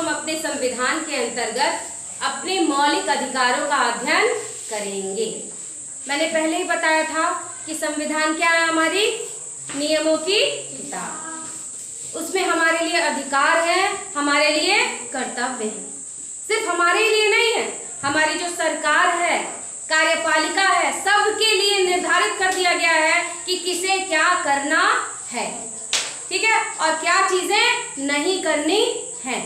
हम अपने संविधान के अंतर्गत अपने मौलिक अधिकारों का अध्ययन करेंगे। मैंने पहले ही बताया था कि संविधान क्या है, हमारी नियमों की किताब। उसमें हमारे लिए अधिकार है, हमारे लिए कर्तव्य है। सिर्फ हमारे लिए नहीं है, हमारी जो सरकार है, कार्यपालिका है, सबके लिए निर्धारित कर दिया गया है कि किसे क्या करना है, ठीक है, और क्या चीजें नहीं करनी है।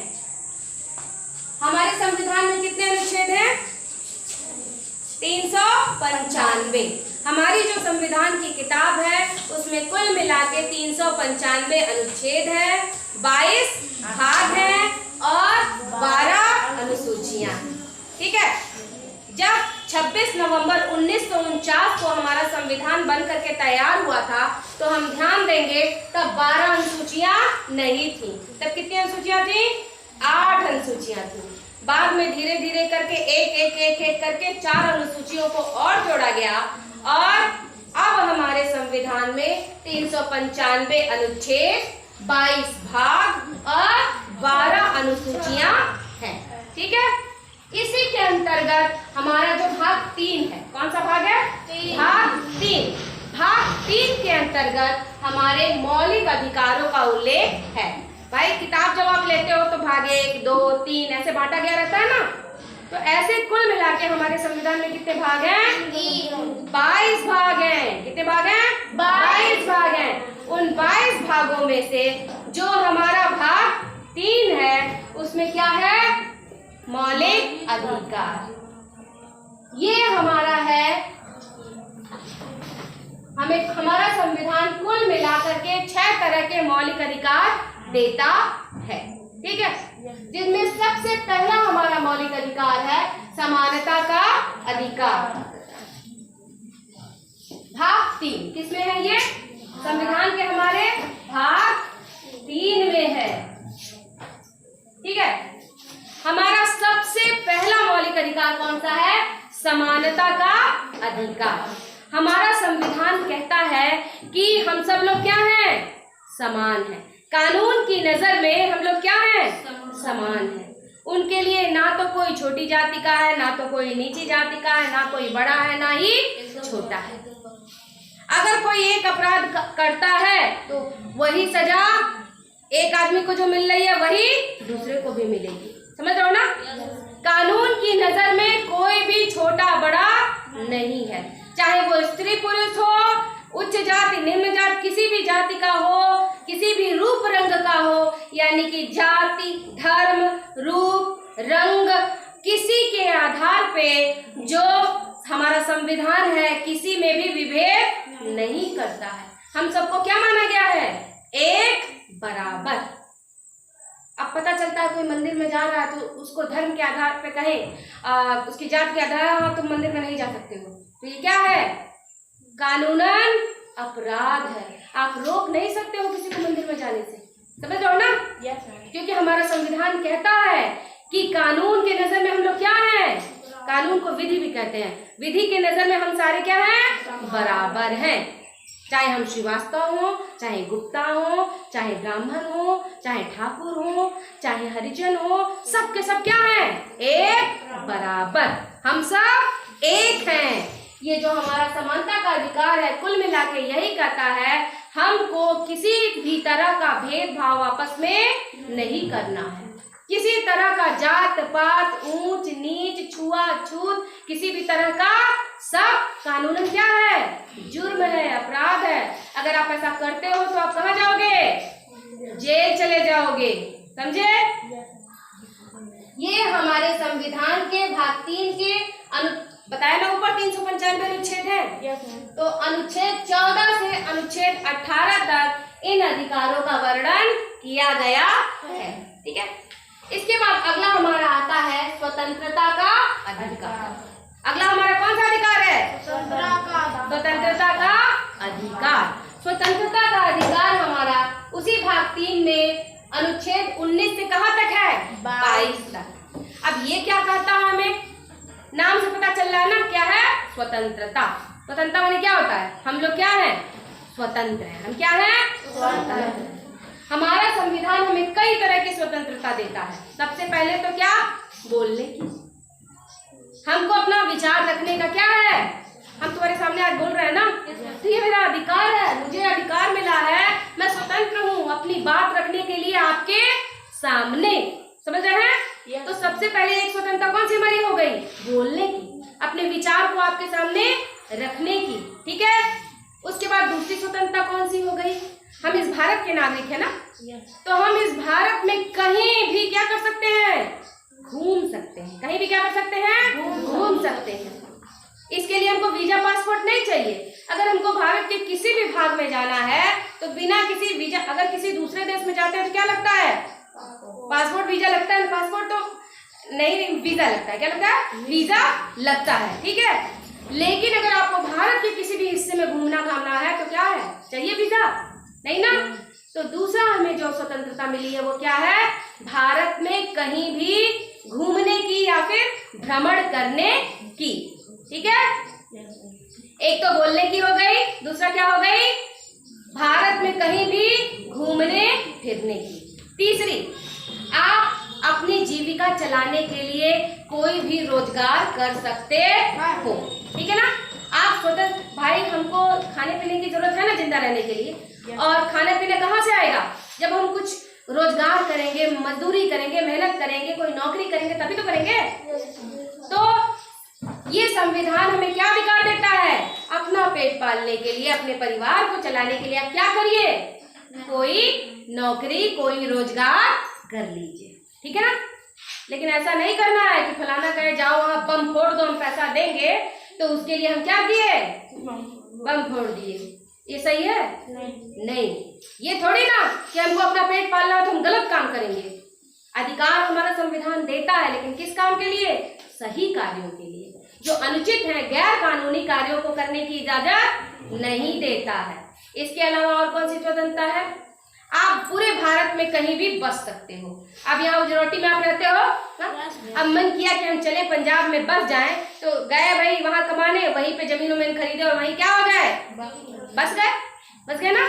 हमारे संविधान में कितने अनुच्छेद हैं? 395। हमारी जो संविधान की किताब है उसमें कुल मिला के 395 अनुच्छेद है, 22 भाग हैं और 12 अनुसूचियां, ठीक है। जब 26 नवंबर 1949 को हमारा संविधान बन करके तैयार हुआ था तो हम ध्यान देंगे तब 12 अनुसूचियां नहीं थी। तब कितनी अनुसूचियां थी? 8 अनुसूचियां थी। बाद में धीरे धीरे करके एक करके 4 अनुसूचियों को और जोड़ा गया और अब हमारे संविधान में 395 अनुच्छेद, 22 भाग और 12 अनुसूचियां हैं, ठीक है। इसी के अंतर्गत हमारा जो भाग 3 है, कौन सा भाग है? भाग 3। भाग 3 के अंतर्गत हमारे मौलिक अधिकारों का उल्लेख है। भाई किताब जब आप लेते हो तो भाग 1, 2, 3 ऐसे बांटा गया रहता है ना, तो ऐसे कुल मिला के हमारे संविधान में कितने भाग हैं? 22 भाग हैं। कितने भाग हैं? 22 भाग हैं। उन 22 भागों में से जो हमारा भाग 3 है उसमें क्या है? मौलिक अधिकार। ये हमारा है, हमें हमारा संविधान कुल मिलाकर के 6 तरह के मौलिक अधिकार देता है, ठीक है। जिनमें सबसे पहला हमारा मौलिक अधिकार है समानता का अधिकार। भाग 3 किसमें है? ये संविधान के हमारे भाग 3 में है, ठीक है। हमारा सबसे पहला मौलिक अधिकार कौन सा है? समानता का अधिकार। हमारा संविधान कहता है कि हम सब लोग क्या हैं? समान हैं। कानून की नजर में हम लोग क्या हैं? समान हैं। उनके लिए ना तो कोई छोटी जाति का है, ना तो कोई नीची जाति का है, ना कोई बड़ा है, ना ही छोटा है। अगर कोई एक अपराध करता है तो वही सजा एक आदमी को जो मिल रही है वही दूसरे को भी मिलेगी। समझ रहे हो ना? कानून की नजर में कोई भी छोटा बड़ा नहीं है, चाहे वो स्त्री पुरुष हो, उच्च जाति निम्न जाति, किसी भी जाति का हो, किसी भी रूप रंग का हो, यानी कि जाति, धर्म, रूप, रंग, किसी के आधार पे जो हमारा संविधान है किसी में भी विभेद नहीं करता है। हम सबको क्या माना गया है? एक बराबर। अब पता चलता है कोई मंदिर में जा रहा है तो उसको धर्म के आधार पे कहें, उसकी जात के आधार पर तुम मंदिर में नहीं जा सकते हो, तो ये क्या है? कानूनन अपराध है। आप रोक नहीं सकते हो किसी को मंदिर में जाने से। समझ रहे हो ना? क्योंकि हमारा संविधान कहता है कि कानून के नजर में हम लोग क्या हैं? कानून को विधि भी कहते हैं। विधि के नजर में हम सारे क्या हैं? बराबर हैं। चाहे हम श्रीवास्तव हो, चाहे गुप्ता हो, चाहे ब्राह्मण हो, चाहे ठाकुर हो, चाहे हरिजन हो, सब के सब क्या हैं? एक बराबर। हम सब एक हैं। ये जो हमारा समानता का अधिकार है कुल मिला के यही कहता है हमको किसी भी तरह का भेदभाव आपस में नहीं करना है। किसी तरह का जात पात, ऊंच नीच, छुआछूत, किसी भी तरह का सब कानूनन क्या है? जुर्म है, अपराध है। अगर आप ऐसा करते हो तो आप कहाँ जाओगे? जेल चले जाओगे। समझे? ये हमारे संविधान के भाग 3 के बताया ना ऊपर 395 अनुच्छेद है, तो अनुच्छेद 14 से अनुच्छेद 18 तक इन अधिकारों का वर्णन किया गया है, ठीक है। इसके बाद अगला हमारा आता है स्वतंत्रता का अधिकार। अगला हमारा कौन सा अधिकार है? स्वतंत्रता का अधिकार। स्वतंत्रता का अधिकार हमारा उसी भाग 3 में अनुच्छेद 19 से कहाँ तक है? 22 तक। अब ये क्या कहता है? हमें नाम से पता चल रहा है ना क्या है? स्वतंत्रता। स्वतंत्रता माने क्या होता है? हम लोग क्या है? स्वतंत्र है। हम क्या है? स्वतंत्र। हमारा संविधान हमें कई तरह की स्वतंत्रता स्वतंत्रता देता है। सबसे पहले तो क्या, बोलने की, हमको अपना विचार रखने का क्या है, हम तुम्हारे सामने आज बोल रहे हैं ना, तो ये मेरा अधिकार है, मुझे अधिकार मिला है, मैं स्वतंत्र हूँ अपनी बात रखने के लिए आपके सामने, समझ रहे हैं। तो सबसे पहले एक स्वतंत्रता कौन सी हमारी हो गई, बोलने की, अपने विचार को आपके सामने रखने की, ठीक है। उसके बाद दूसरी स्वतंत्रता कौन सी हो गई, हम इस भारत के नागरिक है ना, तो हम इस भारत में कहीं भी क्या कर सकते हैं, घूम सकते हैं, कहीं भी क्या कर सकते हैं, घूम सकते हैं। इसके लिए हमको वीजा पासपोर्ट नहीं चाहिए। अगर हमको भारत के किसी भी भाग में जाना है तो बिना किसी वीजा, अगर किसी दूसरे देश में जाते हैं तो क्या लगता है, पासपोर्ट वीजा लगता है, पासपोर्ट तो नहीं, वीजा लगता है, क्या लगता है, वीजा लगता है, ठीक है। लेकिन अगर आपको भारत के किसी भी हिस्से में घूमना घामना है तो क्या है, चाहिए वीजा, नहीं ना। तो दूसरा हमें जो स्वतंत्रता मिली है वो क्या है, भारत में कहीं भी घूमने की या फिर भ्रमण करने की, ठीक है। एक तो बोलने की हो गई, दूसरा क्या हो गई, भारत में कहीं भी घूमने फिरने की। तीसरी, आप अपनी जीविका चलाने के लिए कोई भी रोजगार कर सकते हो, ठीक है ना। आप स्वतंत्र, भाई हमको खाने पीने की जरूरत है ना जिंदा रहने के लिए, और खाना पीना कहाँ से आएगा, जब हम कुछ रोजगार करेंगे, मजदूरी करेंगे, मेहनत करेंगे, कोई नौकरी करेंगे, तभी तो करेंगे। तो ये संविधान हमें क्या अधिकार देता है, अपना पेट पालने के लिए, अपने परिवार को चलाने के लिए आप क्या करिए, कोई नौकरी, कोई रोजगार कर लीजिए, ठीक है ना। लेकिन ऐसा नहीं करना है कि फलाना कहे जाओ वहां बम फोड़ दो, हम पैसा देंगे, तो उसके लिए हम क्या किए, बम फोड़ दिए, ये सही है, नहीं। ये थोड़ी ना कि हमको अपना पेट पालना है तो हम गलत काम करेंगे। अधिकार हमारा संविधान देता है, लेकिन किस काम के लिए, सही कार्यों के लिए। जो अनुचित है, गैर कानूनी कार्यों को करने की इजाजत नहीं देता है। इसके अलावा और कौन सी स्वतंत्रता है, आप पूरे भारत में कहीं भी बस सकते हो। अब यहाँ उजरौटी में आप रहते हो ना? अब मन किया कि हम चले पंजाब में बस जाएं, तो गए भाई वहां कमाने, वहीं पे जमीन उमीन खरीदे और वहीं क्या हो गए, बस गए ना।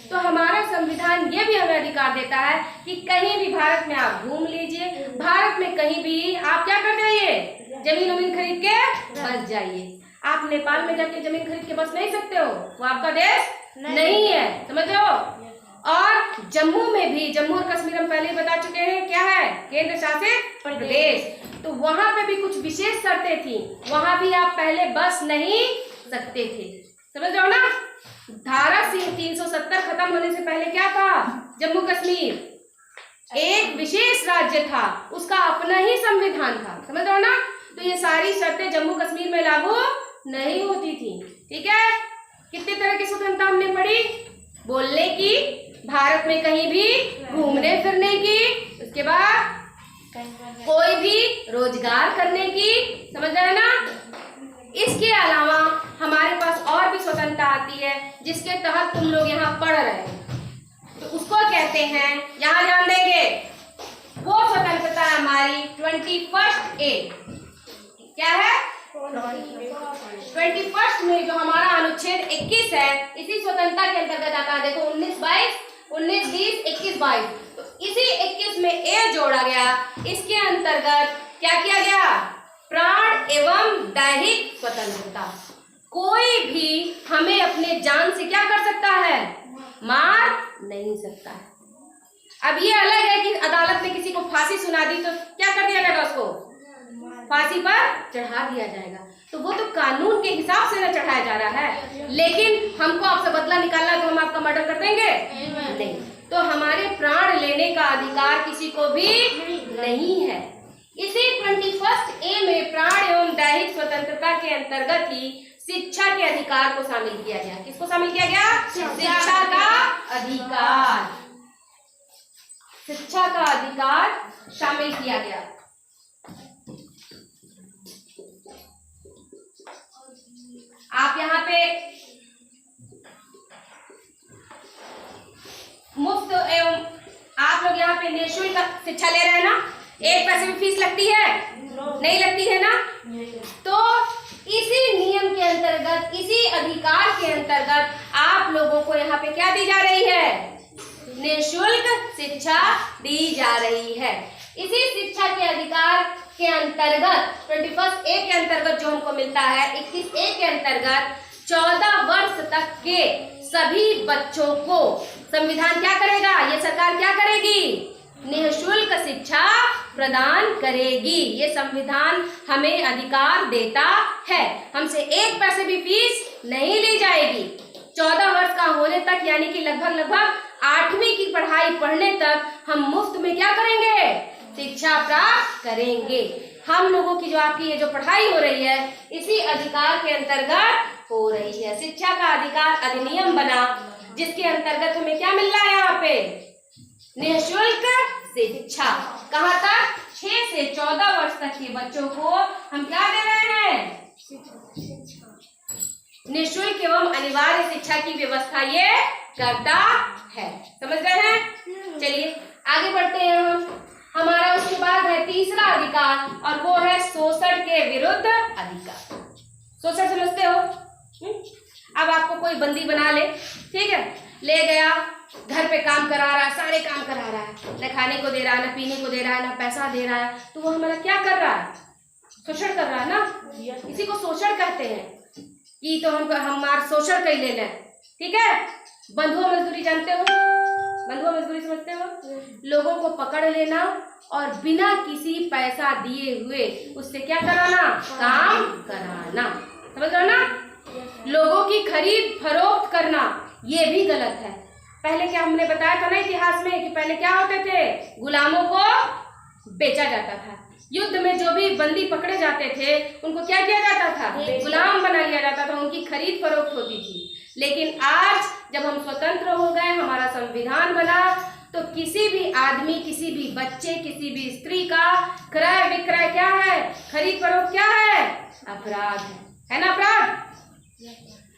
तो हमारा संविधान ये भी हमें अधिकार देता है कि कहीं भी भारत में आप घूम लीजिए, भारत में कहीं भी आप क्या कर जाइए, जमीन उमीन खरीद के बस जाइए। आप नेपाल में जाके जमीन खरीद के बस नहीं सकते हो, वो आपका देश नहीं है, समझ रहे हो। और जम्मू में भी, जम्मू और कश्मीर हम पहले ही बता चुके हैं क्या है, केंद्र शासित प्रदेश, तो वहां पे भी कुछ विशेष शर्तें थी, वहां भी आप पहले बस नहीं सकते थे, समझ रहे हो ना। धारा 370 खत्म होने से पहले क्या था, जम्मू कश्मीर एक विशेष राज्य था, उसका अपना ही संविधान था, समझ रहे हो ना। तो ये सारी शर्तें जम्मू कश्मीर में लागू नहीं होती थी, ठीक है। कितने तरह की स्वतंत्रता हमने पढ़ी, बोलने की, भारत में कहीं भी घूमने फिरने की, उसके बाद कोई भी रोजगार करने की, समझ रहे ना। इसके अलावा हमारे पास और भी स्वतंत्रता आती है जिसके तहत तुम लोग यहाँ पढ़ रहे हो, तो उसको कहते हैं, यहाँ ध्यान देंगे, वो स्वतंत्रता हमारी 21 ए, क्या है 21 में जो हमारा अनुच्छेद 21 है, इसी स्वतंत्रता के अंतर्गत आता है। देखो 19 20 21 22, तो इसी 21 में ए जोड़ा गया, इसके अंतर्गत क्या किया गया, प्राण एवं दैहिक स्वतंत्रता। कोई भी हमें अपने जान से क्या कर सकता है, मार नहीं सकता है। अब ये अलग है कि अदालत ने किसी को फांसी सुना दी तो क्या कर दिया जाएगा, उसको फांसी पर चढ़ा दिया जाएगा, तो वो तो कानून के हिसाब से ना चढ़ाया जा रहा है। लेकिन हमको आपसे बदला निकालना तो हम आपका मर्डर कर देंगे नहीं। तो हमारे प्राण लेने का अधिकार किसी को भी नहीं है। इसी 21 ए में प्राण एवं दैहिक स्वतंत्रता के अंतर्गत ही शिक्षा के अधिकार को शामिल किया गया। किसको शामिल किया गया, शिक्षा का अधिकार, शिक्षा का अधिकार शामिल किया गया। आप यहाँ पे मुफ्त एवं आप लोग यहाँ पे निःशुल्क शिक्षा ले रहे हैं ना, एक पैसे भी फीस लगती है नहीं लगती है ना। तो इसी नियम के अंतर्गत, इसी अधिकार के अंतर्गत आप लोगों को यहाँ पे क्या दी जा रही है, निःशुल्क शिक्षा दी जा रही है। इसी शिक्षा के अधिकार के अंतर्गत 21 ए के अंतर्गत जो हमको मिलता है, 21 ए के अंतर्गत 14 वर्ष तक के सभी बच्चों को संविधान क्या करेगा, ये सरकार क्या करेगी, निःशुल्क शिक्षा प्रदान करेगी। ये संविधान हमें अधिकार देता है। हमसे 1 पैसे भी फीस नहीं ली जाएगी। 14 वर्ष का होने तक यानी कि लगभग 8वीं की पढ़ाई पढ़ने तक हम मुफ्त में क्या करेंगे, शिक्षा प्राप्त करेंगे। हम लोगों की जो आपकी ये जो पढ़ाई हो रही है इसी अधिकार के अंतर्गत हो रही है। शिक्षा का अधिकार अधिनियम बना जिसके अंतर्गत हमें क्या मिल रहा है, यहाँ पे निःशुल्क शिक्षा। कहाँ तक, 6 से 14 वर्ष तक के बच्चों को हम क्या दे रहे हैं, निःशुल्क एवं अनिवार्य शिक्षा की व्यवस्था ये करता है। समझ रहे हैं। चलिए आगे बढ़ते हैं हमारा उसके बाद है तीसरा अधिकार और वो है शोषण के विरुद्ध अधिकार। शोषण समझते हो? अब आपको कोई बंदी बना ले, ठीक है, ले गया, घर पे काम करा रहा है, सारे काम करा रहा है, न खाने को दे रहा है, न पीने को दे रहा है, न पैसा दे रहा है, तो वो हमारा क्या कर रहा है, शोषण कर रहा है ना। इसी को शोषण कहते हैं कि तो हम हमारा शोषण कर ले लें, ठीक है। बंधुआ मजदूरी जानते हो, बंधुआ मजदूरी समझते हो, लोगों को पकड़ लेना और बिना किसी पैसा दिए हुए उससे क्या कराना, काम कराना। समझ रहे हो ना। लोगों की खरीद फरोख्त करना ये भी गलत है। पहले क्या हमने बताया था ना इतिहास में कि पहले क्या होते थे, गुलामों को बेचा जाता था। युद्ध में जो भी बंदी पकड़े जाते थे उनको क्या किया जाता था, गुलाम बना लिया जाता था, उनकी खरीद फरोख्त होती थी। लेकिन आज जब हम स्वतंत्र हो गए, हमारा संविधान बना, तो किसी भी आदमी, किसी भी बच्चे, किसी भी स्त्री का क्रय विक्रय क्या है, खरीद फरोख्त क्या है, अपराध है ना, अपराध।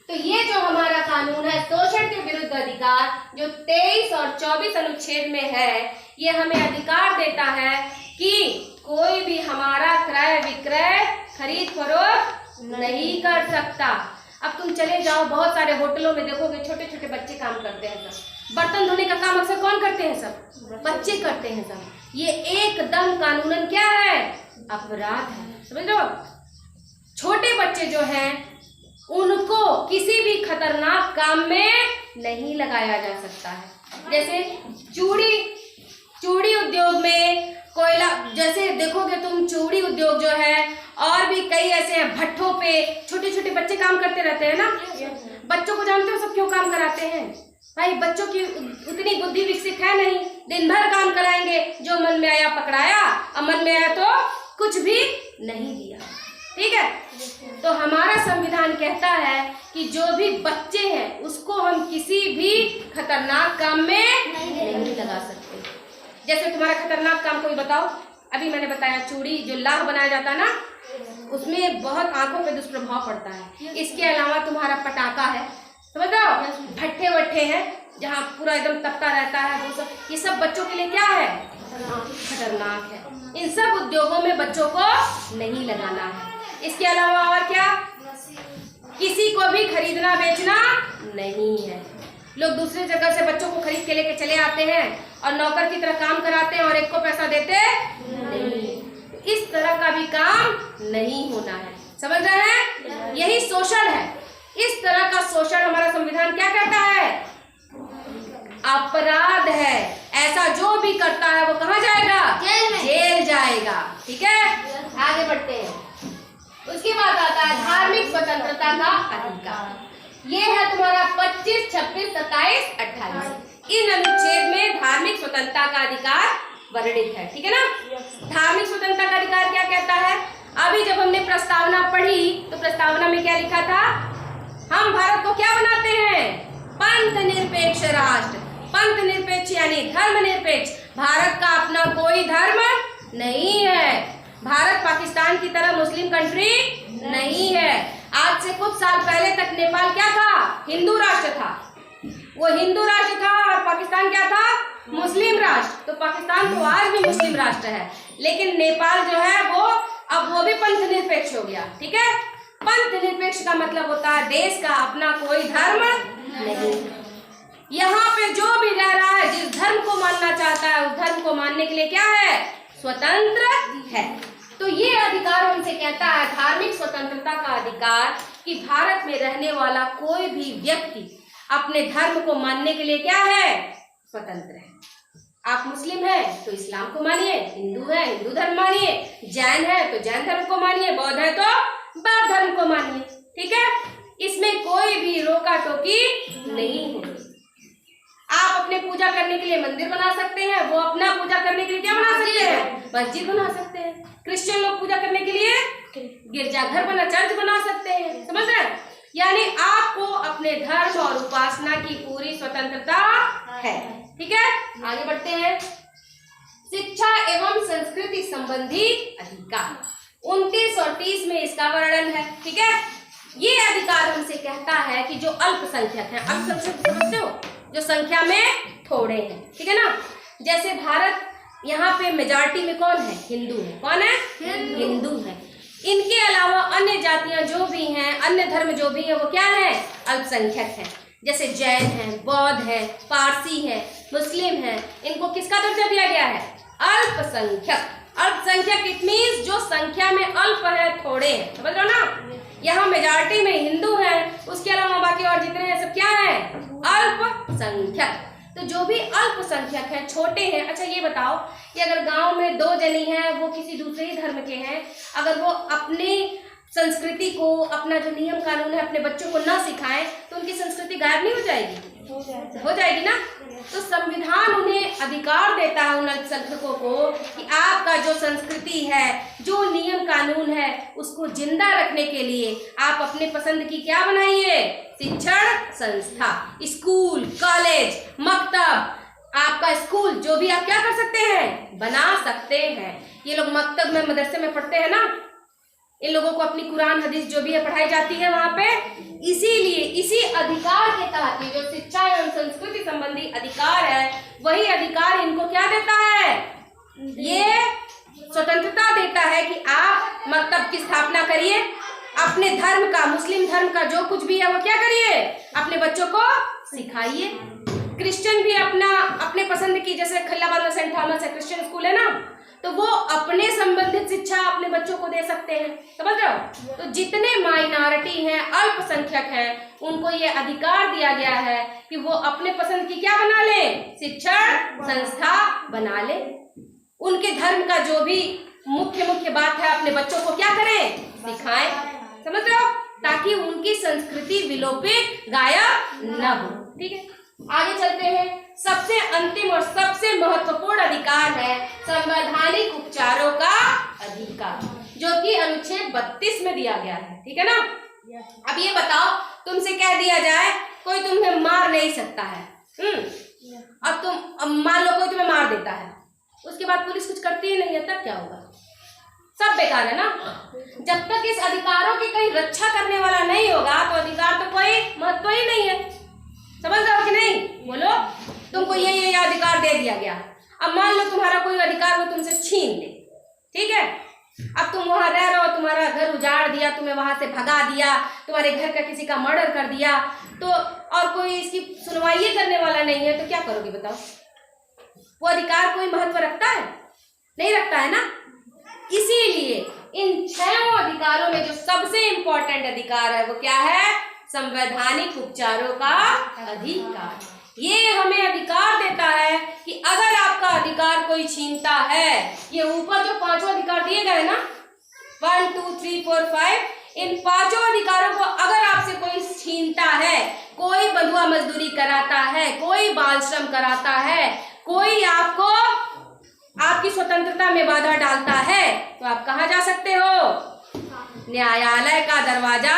तो ये जो हमारा कानून है शोषण के विरुद्ध अधिकार, जो 23 और 24 अनुच्छेद में है, ये हमें अधिकार देता है कि कोई भी हमारा क्रय विक्रय खरीद फरोख्त नहीं कर सकता। अब तुम चले जाओ बहुत सारे होटलों में देखोगे छोटे छोटे बच्चे काम करते हैं। सब बर्तन धोने का काम अक्सर कौन करते हैं, सब बच्चे करते हैं। सब ये एकदम कानूनन क्या है, अपराध है। समझ लो। छोटे बच्चे जो हैं उनको किसी भी खतरनाक काम में नहीं लगाया जा सकता है। जैसे चूड़ी उद्योग में कोयला, जैसे देखोगे तुम चूड़ी उद्योग जो है, और भी कई ऐसे हैं भट्ठों पे छोटे छोटे बच्चे काम करते रहते हैं ना। बच्चों को जानते हो सब क्यों काम कराते हैं भाई, बच्चों की उतनी बुद्धि विकसित है नहीं, दिन भर काम कराएंगे, जो मन में आया पकड़ाया और मन में आया तो कुछ भी नहीं दिया, ठीक है। तो हमारा संविधान कहता है कि जो भी बच्चे हैं उसको हम किसी भी खतरनाक काम में नहीं लगा सकते। जैसे तुम्हारा खतरनाक काम कोई बताओ, अभी मैंने बताया चूड़ी जो लाह बनाया जाता है ना, उसमें बहुत आंखों पे दुष्प्रभाव पड़ता है। इसके अलावा तुम्हारा पटाखा है, समझ रहे हो, भट्ठे वट्ठे हैं जहाँ पूरा एकदम तपता रहता है, वो सब, ये सब बच्चों के लिए क्या है, खतरनाक है। इन सब उद्योगों में बच्चों को नहीं लगाना है। इसके अलावा और क्या, किसी को भी खरीदना बेचना नहीं है। लोग दूसरी जगह से बच्चों को खरीद के लेके चले आते हैं और नौकर की तरह काम कराते हैं और एक को पैसा देते नहीं। इस तरह का भी काम नहीं होना है। समझ रहे हैं, यही शोषण है। इस तरह का शोषण हमारा संविधान क्या कहता है, अपराध है। ऐसा जो भी करता है वो कहाँ जाएगा, जेल जाएगा, ठीक है। आगे बढ़ते हैं। उसके बाद आता है धार्मिक स्वतंत्रता का अधिकार। ये है तुम्हारा 25, 26, 27, 28। इन अनुच्छेद में धार्मिक स्वतंत्रता का अधिकार वर्णित है, ठीक है ना। धार्मिक स्वतंत्रता का अधिकार क्या कहता है, अभी जब हमने प्रस्तावना पढ़ी तो प्रस्तावना में क्या लिखा था, हम भारत को क्या बनाते हैं, पंथ निरपेक्ष राष्ट्र। पंथ निरपेक्ष यानी धर्म निरपेक्ष। भारत का अपना कोई धर्म नहीं है। भारत पाकिस्तान की तरह मुस्लिम कंट्री नहीं है। आज से कुछ साल पहले तक नेपाल क्या था, हिंदू राष्ट्र था। वो हिंदू राष्ट्र था और पाकिस्तान क्या था, मुस्लिम राष्ट्र। तो पाकिस्तान तो आज भी मुस्लिम राष्ट्र है, लेकिन नेपाल जो है वो अब वो भी पंथ निरपेक्ष हो गया, ठीक है। पंथ निरपेक्ष का मतलब होता है देश का अपना कोई धर्म नहीं। यहाँ पे जो भी रह रहा है, जिस धर्म को मानना चाहता है, उस धर्म को मानने के लिए क्या है, स्वतंत्र है। तो ये अधिकार हमसे कहता है, धार्मिक स्वतंत्रता का अधिकार, कि भारत में रहने वाला कोई भी व्यक्ति अपने धर्म को मानने के लिए क्या है, स्वतंत्र है। आप मुस्लिम हैं तो इस्लाम को मानिए, हिंदू है हिंदू धर्म मानिए, जैन है तो जैन धर्म को मानिए, बौद्ध है तो बौद्ध धर्म को मानिए। ठीक है, इसमें कोई भी रोका टोकी नहीं होगी। आप अपने पूजा करने के लिए मंदिर बना सकते हैं, वो अपना पूजा करने के लिए क्या बना सकते हैं, मस्जिद बना सकते हैं। क्रिश्चियन लोग पूजा करने के लिए गिरजाघर बना, चर्च बना सकते हैं। समझ रहे हैं? यानी आपको अपने धर्म और उपासना की पूरी स्वतंत्रता है। ठीक है, आगे बढ़ते हैं। शिक्षा एवं संस्कृति संबंधी अधिकार 29 और 30 में इसका वर्णन है। ठीक है, ये अधिकार हमसे कहता है कि जो अल्पसंख्यक हैं, अल्पसंख्यक समझते हो, जो संख्या में थोड़े हैं। ठीक है ना, जैसे भारत, यहाँ पे मेजॉरिटी में कौन है, हिंदू है। कौन है, हिंदू है। इनके अलावा अन्य जातियां जो भी हैं, अन्य धर्म जो भी है, वो क्या है, अल्पसंख्यक है। जैसे जैन है, बौद्ध है, पारसी है, मुस्लिम है, इनको किसका दर्जा दिया गया है, अल्पसंख्यक। अल्पसंख्यक इट मीन्स जो संख्या में अल्प है, थोड़े हैं। समझ रहे हो ना, यहाँ मेजॉरिटी में हिंदू है, उसके अलावा बाकी और जितने हैं सब क्या है, अल्पसंख्यक। तो जो भी अल्पसंख्यक है, छोटे हैं। अच्छा ये बताओ कि अगर गांव में 2 जनी हैं, वो किसी दूसरे ही धर्म के हैं, अगर वो अपनी संस्कृति को, अपना जो नियम कानून है, अपने बच्चों को ना सिखाएं, तो उनकी संस्कृति गायब नहीं हो जाएगी, हो जाएगी ना। तो संविधान उन्हें अधिकार देता है, उन अल्पसंख्यकों को, कि आपका जो संस्कृति है, जो नियम कानून है, उसको जिंदा रखने के लिए आप अपने पसंद की क्या बनाइए, शिक्षण संस्था, स्कूल, कॉलेज, मकतब। आपका स्कूल जो भी आप क्या कर सकते हैं, बना सकते हैं। ये लोग मकतब में, मदरसे में पढ़ते हैं ना, इन लोगों को अपनी कुरान हदीस जो भी है पढ़ाई जाती है वहां पे। इसीलिए इसी अधिकार के तहत जो शिक्षा एवं संस्कृति संबंधी अधिकार है, वही अधिकार इनको क्या देता है, ये स्वतंत्रता देता है कि आप मकतब की स्थापना करिए, अपने धर्म का, मुस्लिम धर्म का जो कुछ भी है वो क्या करिए, अपने बच्चों को सिखाइए। क्रिश्चियन भी अपने पसंद की, जैसे खल्लाबाद में सेंट थॉमस है, क्रिश्चियन स्कूल है ना, तो वो अपने संबंधित शिक्षा अपने बच्चों को दे सकते हैं। समझ रहे हो? तो जितने माइनॉरिटी हैं, अल्पसंख्यक हैं, उनको ये अधिकार दिया गया है कि वो अपने पसंद की क्या बना ले, शिक्षण संस्था बना ले। उनके धर्म का जो भी मुख्य बात है, अपने बच्चों को क्या करें, सिखाएं। समझ रहे हो? ताकि उनकी संस्कृति विलोपित, गायब न हो। ठीक है, आगे चलते हैं। सबसे अंतिम और सबसे महत्वपूर्ण अधिकार है संवैधानिक उपचारों का अधिकार, जो कि अनुच्छेद 32 में दिया गया है। ठीक है ना। अब ये बताओ, तुमसे कह दिया जाए कोई तुम्हें मार नहीं सकता है, अब मान लो कोई तुम्हें मार देता है, उसके बाद पुलिस कुछ करती ही नहीं है, तब क्या होगा, सब बेकार है ना। जब तक इस अधिकारों की कहीं रक्षा करने वाला नहीं होगा, तो अधिकार तो कोई महत्व ही नहीं है। समझ रहे हो कि नहीं, बोलो। तुमको ये अधिकार दे दिया गया, अब मान लो तुम्हारा कोई अधिकार वो तुमसे छीन ले, ठीक है। अब तुम वहां रह रहे हो, तुम्हारा घर उजाड़ दिया, तुम्हें वहां से भगा दिया, तुम्हारे घर का किसी का मर्डर कर दिया, तो और कोई इसकी सुनवाई करने वाला नहीं है, तो क्या करोगे बताओ। वो अधिकार कोई महत्व रखता है, नहीं रखता है ना। इसीलिए इन 6 अधिकारों में जो सबसे इंपॉर्टेंट अधिकार है वो क्या है, संवैधानिक उपचारों का अधिकार। ये हमें अधिकार देता है कि अगर आपका अधिकार कोई छीनता है, ये ऊपर जो 5 अधिकार दिए गए ना, 1 2 3 4 5, इन 5 अधिकारों को अगर आपसे कोई छीनता है, कोई बंधुआ मजदूरी कराता है, कोई बाल श्रम कराता है, कोई आपको आपकी स्वतंत्रता में बाधा डालता है, तो आप कहाँ जा सकते हो, न्यायालय का दरवाजा,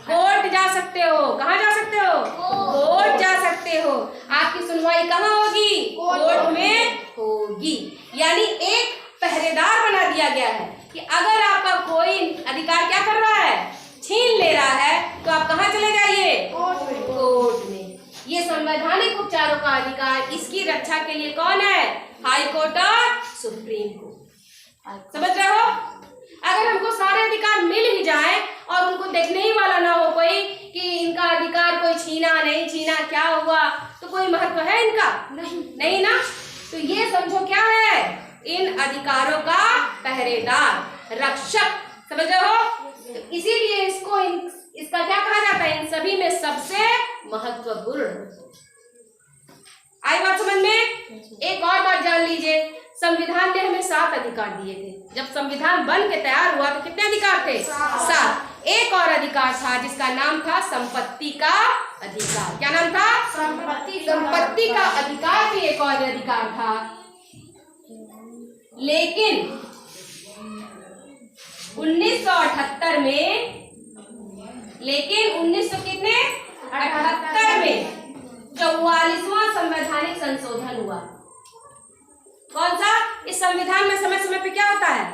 कोर्ट जा सकते हो। कहाँ जा सकते हो, कोर्ट जा सकते हो। आपकी सुनवाई कहाँ होगी, कोर्ट में होगी। यानी एक पहरेदार बना दिया गया है कि अगर आपका कोई अधिकार क्या कर रहा है, छीन ले रहा है, तो आप कहाँ चले जाइए, कोर्ट में। ये संवैधानिक उपचारों का अधिकार, इसकी रक्षा के लिए कौन है, हाई कोर्ट और सुप्रीम कोर्ट। समझ रहे हो। अगर हमको सारे अधिकार मिल ही जाए और उनको देखने ही वाला ना हो कोई कि इनका अधिकार कोई छीना नहीं छीना, क्या हुआ, तो तो कोई महत्व है इनका? नहीं ना। तो ये समझो क्या है, इन अधिकारों का पहरेदार, रक्षक, समझ रहे हो? तो इसीलिए इसको इसका क्या कहा जाता है, इन सभी में सबसे महत्वपूर्ण। आई बात समझ में? एक और बात जान लीजिए, संविधान ने हमें 7 अधिकार दिए थे। जब संविधान बन के तैयार हुआ तो कितने अधिकार थे? 7। एक और अधिकार था जिसका नाम था संपत्ति का अधिकार। क्या नाम था? संपत्ति का अधिकार भी एक और अधिकार था। लेकिन 1978 में, 1978 में 44वां संवैधानिक संशोधन हुआ। कौन सा? इस संविधान में समय समय पे क्या होता है,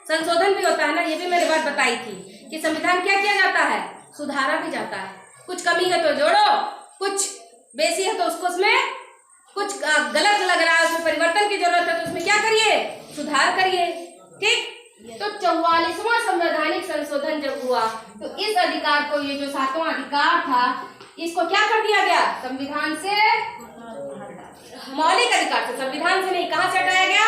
संशोधन भी होता है ना। ये भी मैंने बात बताई थी कि संविधान क्या किया जाता है, सुधारा भी जाता है। कुछ कमी है तो जोड़ो, कुछ बेसी है तो उसको, उसमें कुछ गलत लग रहा है, उसमें परिवर्तन की जरूरत है तो उसमें क्या करिए, सुधार करिए। ठीक। तो 44वां संवैधानिक संशोधन जब हुआ तो इस अधिकार को, ये जो 7वां अधिकार था, इसको क्या कर दिया गया, संविधान से, मौलिक अधिकार से, संविधान से नहीं, कहां से हटाया गया,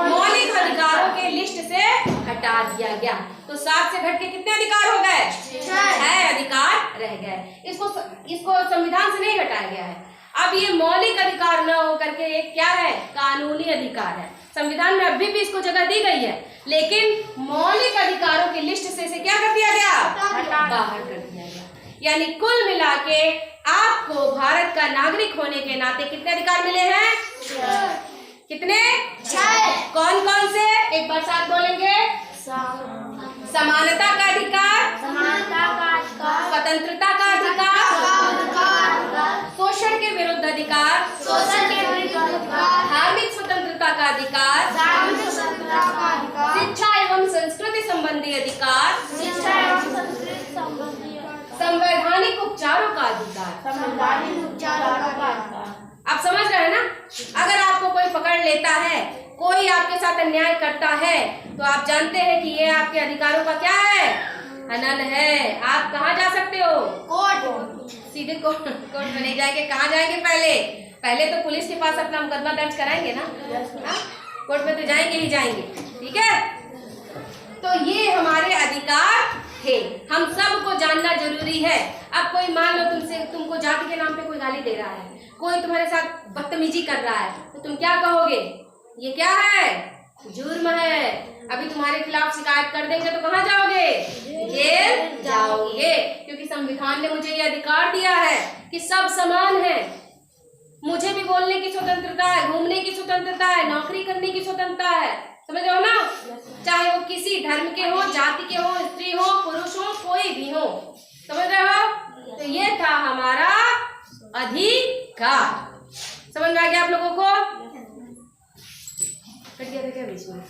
मौलिक अधिकारों के लिस्ट से हटा दिया गया। तो 7 से घट के कितने अधिकार हो गए, 6 अधिकार रह गए। इसको संविधान से नहीं हटाया गया है। अब ये मौलिक अधिकार न हो करके एक क्या है, कानूनी अधिकार है। संविधान में अभी भी इसको जगह दी गई है, लेकिन मौलिक अधिकारों की लिस्ट से इसे क्या कर दिया गया, बाहर कर दिया गया। यानी कुल मिला के आपको भारत का नागरिक होने के नाते कितने अधिकार मिले हैं, 6। कितने, 6। कौन कौन से, एक बार साथ बोलेंगे, समानता का अधिकार, स्वतंत्रता का अधिकार, शोषण के विरुद्ध अधिकार, धार्मिक स्वतंत्रता का अधिकार, शिक्षा एवं संस्कृति संबंधी अधिकार, संवैधानिक उपचारों का अधिकार। आप समझ रहे हैं ना? अगर आपको कोई पकड़ लेता है, कोई आपके साथ अन्याय करता है, तो आप जानते हैं कि ये आपके अधिकारों का क्या है, हनन है। आप कहाँ जा सकते हो, कोर्ट। सीधे कोर्ट में नहीं जाएंगे, कहाँ जाएंगे, पहले तो पुलिस के पास अपना मुकदमा दर्ज कराएंगे ना, कोर्ट में तो जाएंगे ही जाएंगे। ठीक है, तो ये हमारे अधिकार थे, हम सबको जानना जरूरी है। अब कोई मान लो तुमको जाति के नाम पे कोई गाली दे रहा है, कोई तुम्हारे साथ बदतमीजी कर रहा है, तो तुम क्या कहोगे, ये क्या है, जुर्म है। अभी तुम्हारे खिलाफ शिकायत कर देंगे तो कहाँ जाओगे, जेल जाओगे। क्योंकि संविधान ने मुझे ये अधिकार दिया है कि सब समान है। मुझे भी बोलने की स्वतंत्रता है, घूमने की स्वतंत्रता है, नौकरी करने की स्वतंत्रता है। समझ रहे हो ना? चाहे वो किसी धर्म के हो, जाति के हो, स्त्री हो, पुरुष हो, कोई भी हो। समझ रहे हो? तो ये था हमारा अधिकार। समझ में आ गया आप लोगों को? कट गया था क्या बीच में?